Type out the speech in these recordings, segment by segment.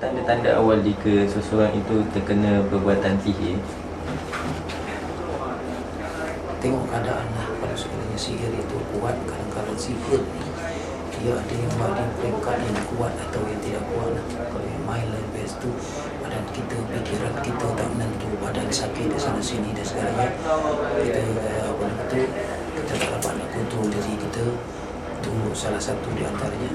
tanda-tanda awal jika seseorang itu terkena perbuatan sihir? Tengok keadaan lah. Kalau sekiranya sihir itu kuat, kadang-kadang sihir ni dia ada yang bagi peringkat yang kuat atau yang tidak kuat lah. Kalau yang mild best tu badan kita, pikiran kita tak menentu, badan sakit di sana sini dan segalanya, kita apa nama tu, kita tak dapat nak kontrol diri kita. Itu salah satu di antaranya.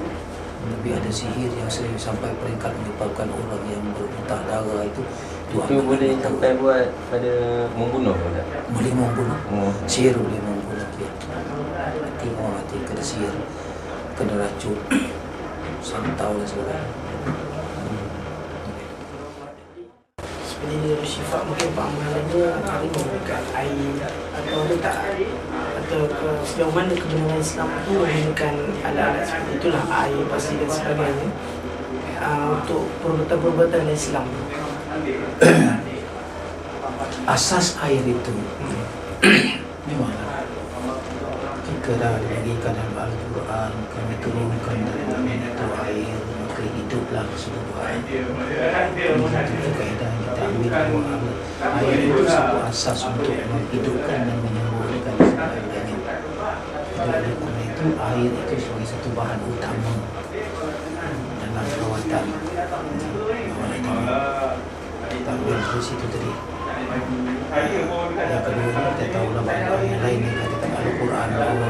Tapi ada sihir yang sering sampai peringkat menyebabkan orang yang bermuntah darah itu Boleh sampai buat pada membunuh ke tak? boleh membunuh. Sihir boleh membunuh dia. Hati orang hati kena sihir, kena racun, santau dan sebagainya. Sebenarnya sifat mungkin Pak Mahalanya tadi memberikan air atau letak atau sejauh mana kebenaran Islam itu menggunakan alat-alat seperti itulah, air, pasir dan sebagainya untuk perbuatan-perbuatan Islam. Asas air itu memanglah jika dah diberikan dalam Al-Quran, kami turunkan dalam itu air, maka hiduplah keseluruhan. Itu kaedah yang kita ambil bahawa air itu satu asas untuk menghidupkan dan menyembuhkan segalanya. Oleh kerana itu air itu sebagai satu bahan utama dalam perawatan. Kita ambil dari situ tadi. Yang kedua, kita tahu lah bahawa ayat lain yang katakan Al-Quran bahawa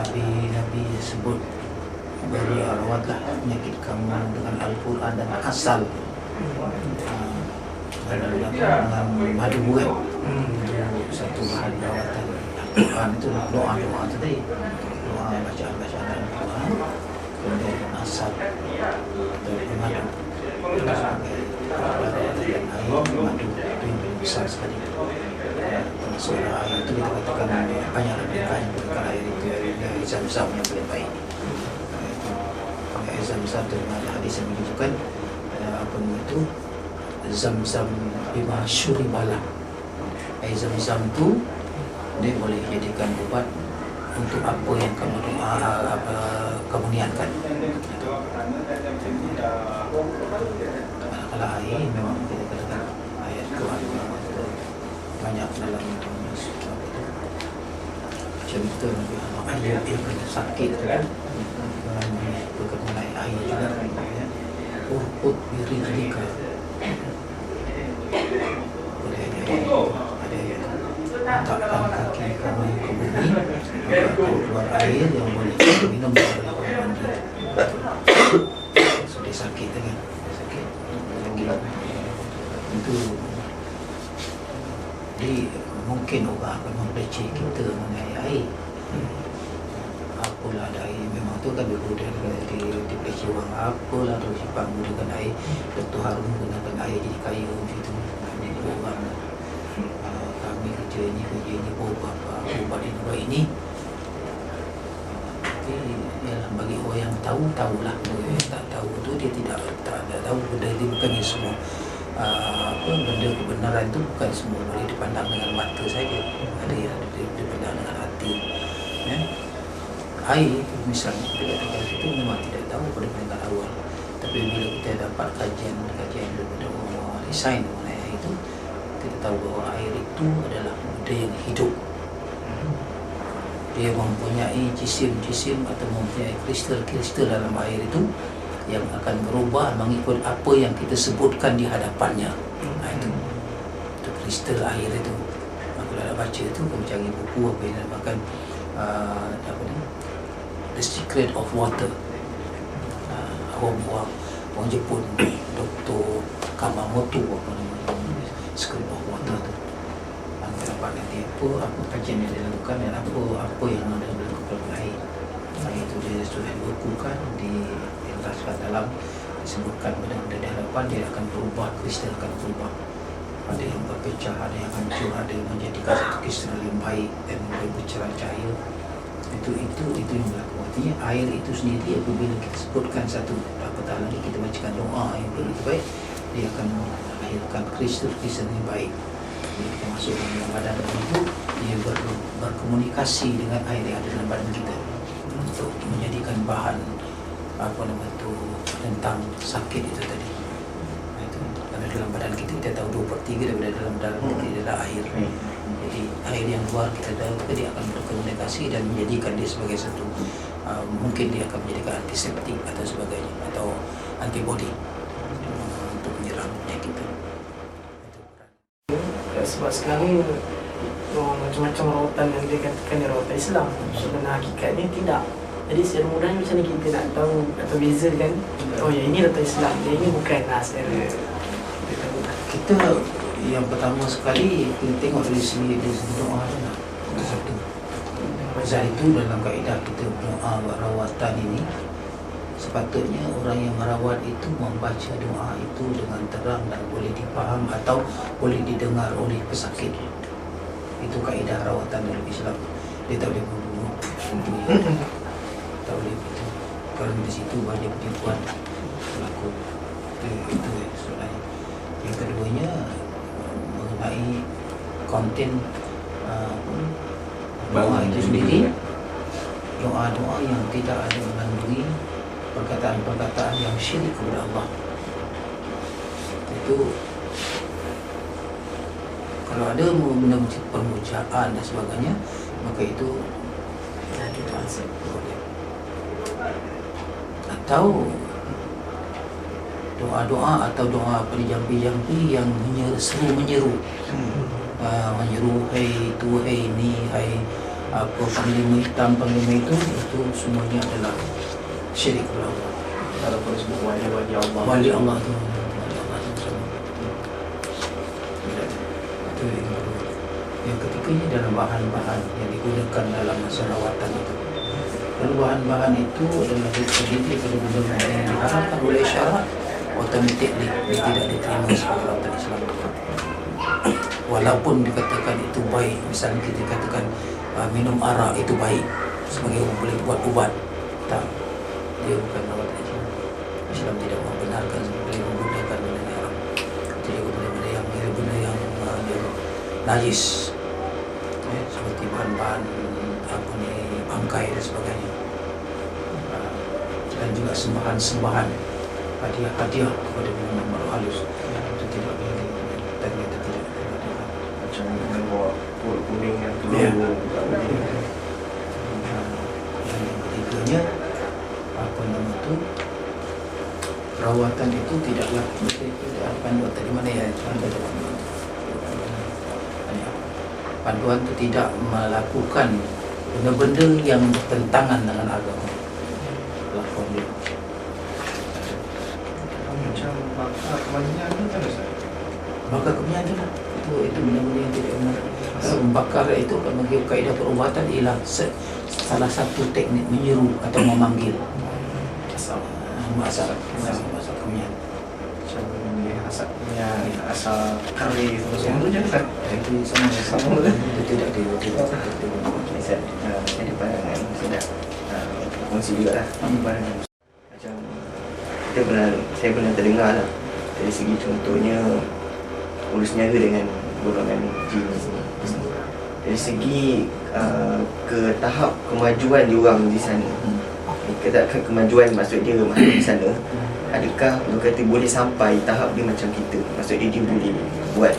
apa itu Nabi sebut beri rawatlah penyakit kamu dengan Al-Quran dan asal dengan madu buah. Itu satu bahan rawatan. Al-Quran itu doa-doa tadi, doa bacaan-bacaan Al-Quran, kemudian asal atau madu sebagai air madu itu yang paling besar sekali. Termasuk air itu kita katakan banyak berikan air itu air Zam-Zam yang paling baik. Air Zam-Zam itu ada hadis yang menunjukkan apa itu Zam-Zam bima syuribalah. Air Zam-Zam itu dia boleh jadikan ubat untuk apa yang kamu kamu niatkan. Kalau air memang kita katakan ayat Quran banyak dalam macam itu ayat yang kena sakit kan berkenaan air juga urut biridika boleh ada ayat letakkan kaki kamu ke bumi maka akan keluar air yang boleh minum dari mandi. Sudah sakit kan, sakit itu jadi mungkin orang akan mempercayai kita mengenai air. Apalah ada air, memang tu kan dulu dia dipercayai orang apalah tu sifat menggunakan air. Dr. Harun gunakan air jadi kaya macam jadi orang kami kerja ini ubat ini tapi yalah, bagi orang yang tahu tahulah, orang yang tak tahu tu dia tidak tahu benda itu bukannya semua benda kebenaran itu bukan semua boleh dipandang dengan mata saja, ada yang dipandang dengan hati ya. Air misalnya kita katakan itu memang tidak tahu pada peringkat awal, tapi bila kita dapat kajian daripada orang desain mengenai air itu, kita tahu bahawa air itu adalah benda yang hidup. Dia mempunyai jisim-jisim atau mempunyai kristal-kristal dalam air itu yang akan berubah mengikut apa yang kita sebutkan di hadapannya. Itu kristal air itu. Kalau dah baca itu, kamu cari buku apa yang dinamakan apa ni? The Secret of Water. Orang Jepun, Dr. Kamamoto apa nama, Secret of Water tu. Dapat nanti apa kajian yang dilakukan dan apa yang ada berlaku dalam air. Air itu dia sudah dibekukan, dientaskan dalam, disebutkan benda-benda di hadapan, dia akan berubah, kristal akan berubah. Ada yang berpecah, ada yang hancur, ada yang menjadikan satu kristal yang baik dan bercerah cahaya. Itu yang berlaku. Artinya air itu sendiri apabila kita sebutkan satu apatah lagi kita bacakan doa yang begitu baik, dia akan melahirkan kristal-kristal yang baik. Bila kita masuk dalam badan itu, dia berkomunikasi dengan air yang ada dalam badan kita. untuk menjadikan bahan apa nama tu tentang sakit itu tadi. Itu karena dalam badan kita tahu 2/3 daripada dalam darah kita adalah air. Jadi air yang keluar kita tahu dia akan berkomunikasi dan menjadikan dia sebagai satu mungkin dia akan menjadikan antiseptik atau sebagainya atau antibody untuk menyerang penyakit itu. Sebab sekarang macam-macam rawatan yang dia katakan dia rawatan Islam, sebenarnya hakikatnya tidak. Jadi secara mudahnya macam mana kita nak tahu atau bezakan, oh ya ini rawatan Islam, dia ini bukan secara Kita yang pertama sekali kita tengok dari segi doa lah. Satu. Pasal itu dalam kaedah kita doa rawatan ini sepatutnya orang yang merawat itu membaca doa itu dengan terang dan boleh dipaham atau boleh didengar oleh pesakit. Itu kaedah rawatan dalam Islam. Dia tak boleh membunuh. Tak boleh begitu. Kerana di situ banyak penipuan berlaku. Itu soalannya. Yang keduanya mengenai konten doa itu sendiri. Doa-doa yang tidak ada mengandungi perkataan-perkataan yang syirik kepada Allah. Itu kalau ada benda permujaan dan sebagainya, maka itu kita ansur boleh. Atau doa-doa atau doa jampi-jampi yang menyeru, hai tu, hai ni, hai apa panglima hitam, panglima itu semuanya adalah syirik kepada Allah. Kalau kau sebut wali Allah. Wali Allah tu sama. Itu yang kedua. Yang ketiganya dalam bahan-bahan yang digunakan dalam masa rawatan itu. Dan bahan-bahan itu adalah terdiri daripada benda-benda yang diharamkan oleh syarak, otomatik dia tidak diterima sebagai rawatan Islam. Walaupun dikatakan itu baik, misalnya kita katakan minum arak itu baik sebagai boleh buat ubat, tak, dia bukan rawatan Islam. Islam tidak membenarkan boleh menggunakan benda yang haram. Jadi benda-benda yang najis, seperti bahan-bahan bangkai dan sebagainya, dan juga sembahan-sembahan, hadiah-hadiah kepada benda makhluk halus, itu tidak boleh, dan kita tidak Macam bawa pul kuning yang tu. Ya. Dan yang ketiganya apa nama tu, rawatan itu tidaklah ada panduan tadi mana ya, panduan itu tidak melakukan benda-benda yang bertentangan dengan agama. Lakon dia. Macam bakar kemandian tu tak ada. Maka kemudian itu benda-benda yang tidak benar. Membakar itu akan bagi kaedah perubatan ialah salah satu teknik menyeru atau memanggil. Asal kemudian. Macam dia asapnya asal kari semua tu je kan. Itu sama kan? Itu tidak tidak. Saya ada pandangan, saya nak kongsi juga lah pandangan. Macam saya pernah terdengar lah dari segi contohnya urus niaga dengan golongan jin. Dari segi ke tahap kemajuan diorang di sana, katakan kemajuan maksud dia masuk di sana, adakah orang kata boleh sampai tahap dia macam kita, maksud dia boleh buat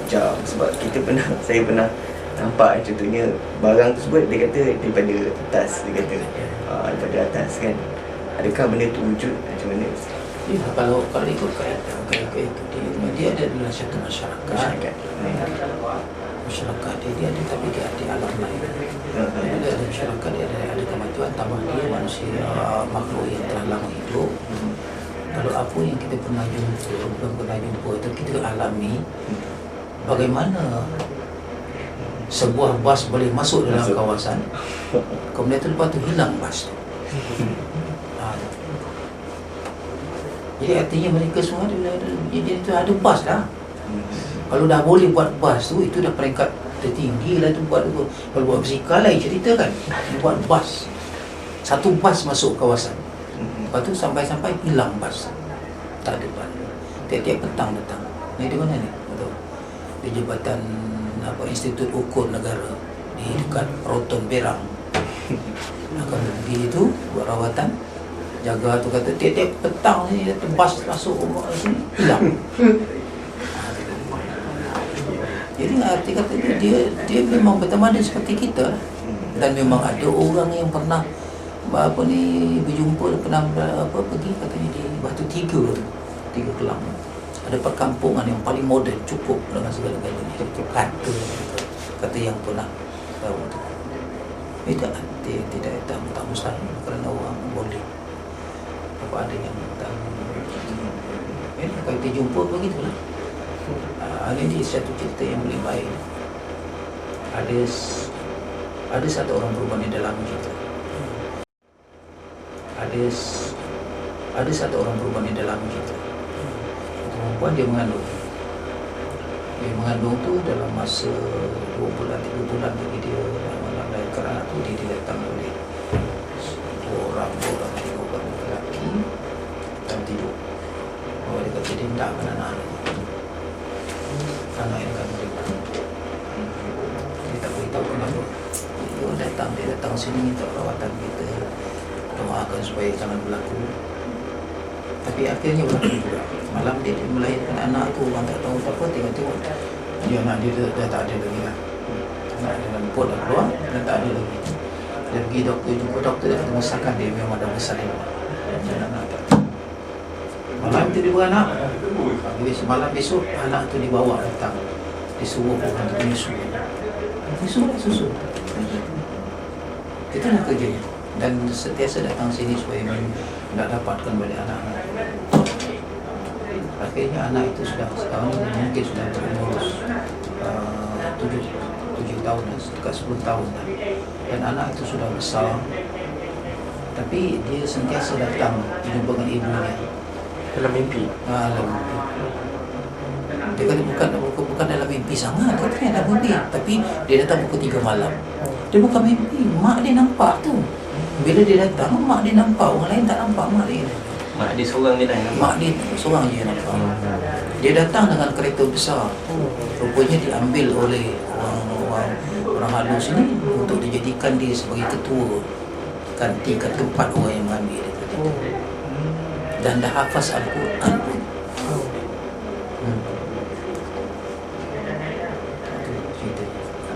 jam. Sebab saya pernah nampak contohnya barang tersebut dia kata daripada atas, dia kata daripada atas kan. Adakah benda tu wujud macam mana? Ya, kalau ikut kaedah itu dia ada dalam satu masyarakat. Masyarakat dia ada, tapi dia ada alam lain. Bila ada masyarakat dia ada kemajuan tambah dia manusia, makhluk yang telah lama hidup. Kalau apa yang kita pernah jumpa itu kita alami, bagaimana sebuah bas boleh masuk dalam kawasan, kemudian tu lepas tu hilang bas tu. Jadi artinya mereka semua ada bas dah. Kalau dah boleh buat bas tu, itu dah peringkat tertinggi lah tu buat tu. Kalau buat basikal lain cerita kan. Buat bas. Satu bas masuk kawasan. Lepas tu sampai-sampai hilang bas. Tak ada bas. Tiap-tiap petang datang. Ni di mana ni? Betul. Di Jabatan Institut Ukur Negara di dekat Roton Berang. akan pergi itu buat rawatan, jaga tu kata tiap-tiap petang ni dia tebas masuk rumah sini hilang. Jadi arti kata dia memang berteman seperti kita, dan memang ada orang yang pernah berjumpa, pernah pergi katanya di Batu Tiga Kelang. Ada perkampungan yang paling moden, cukup dengan segala-galanya. Kata yang pernah tahu tu. Tidak tak mustahil, kerana orang boleh. Apa ada yang tahu. Kalau kita jumpa begitulah. Ini satu cerita yang boleh baik. Ada satu orang perempuan di dalam kita. Ada satu orang perempuan di dalam kita. Perempuan dia mengandung. Dia mengandung tu dalam masa 2 bulan, 3 bulan lagi dia melahirkan anak tu, dia datang oleh 2 orang, 3 orang lelaki dan tidur. Dia kata dia tak akan anak yang akan beriman. Dia tak beritahu kenapa. Dia datang sini minta rawatan kita, doakan supaya jangan berlaku. Tapi akhirnya berlaku juga. Malam dia melahirkan anak tu, orang tak tahu apa, tengok dia anak dia dah tak ada lagi lah. Anak dia dalam pot dah keluar, dah tak ada lagi. Dia pergi jumpa doktor, dia kata masakan dia memang ada bersalin. Malam tu dia beranak. Malam besok anak tu dibawa datang, disuruh orang tu menyusu. Susu. Itulah kerjanya. Dan sentiasa datang sini supaya nak dapatkan balik anak. Akhirnya anak itu sudah sekarang mungkin sudah berumur 7 tahun, dekat 10 tahun dah. Dan anak itu sudah besar. Tapi dia sentiasa datang jumpa dengan ibunya dalam mimpi. Dalam mimpi. Dia kata bukan dalam mimpi sangat, dia kata dalam mimpi. Tapi dia datang pukul 3 malam. Dia bukan mimpi, mak dia nampak tu. Bila dia datang, mak dia nampak, orang lain tak nampak mak dia. Mak dia seorang je dah nampak. Mak dia seorang je nampak. Dia datang dengan kereta besar. Rupanya diambil oleh orang halus ini untuk dijadikan dia sebagai ketua kanti kat tempat orang yang mengambil dia tadi. Dan dah hafaz Al-Quran pun.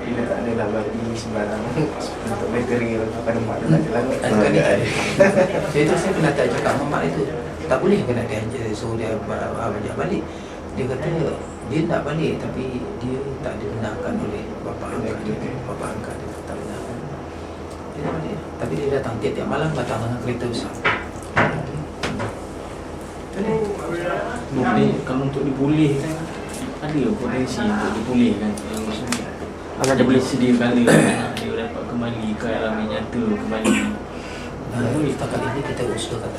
Bila tak adalah bagi sembarang untuk bakery atau pada mak dia tak Saya pernah tak cakap mak itu tak boleh kena dia suruh dia balik balik. Dia kata dia tak balik, tapi dia tak dibenarkan oleh bapa angkat dia. Bapa angkat dia tak benarkan. Dia tak balik. Tapi dia datang tiap-tiap malam, datang dengan kereta besar. Mungkin kalau untuk dipulihkan, ada potensi untuk dipulihkan. Dia boleh sediakan dia dapat kembali ke alam yang nyata kembali. Setakat ini kita usahakan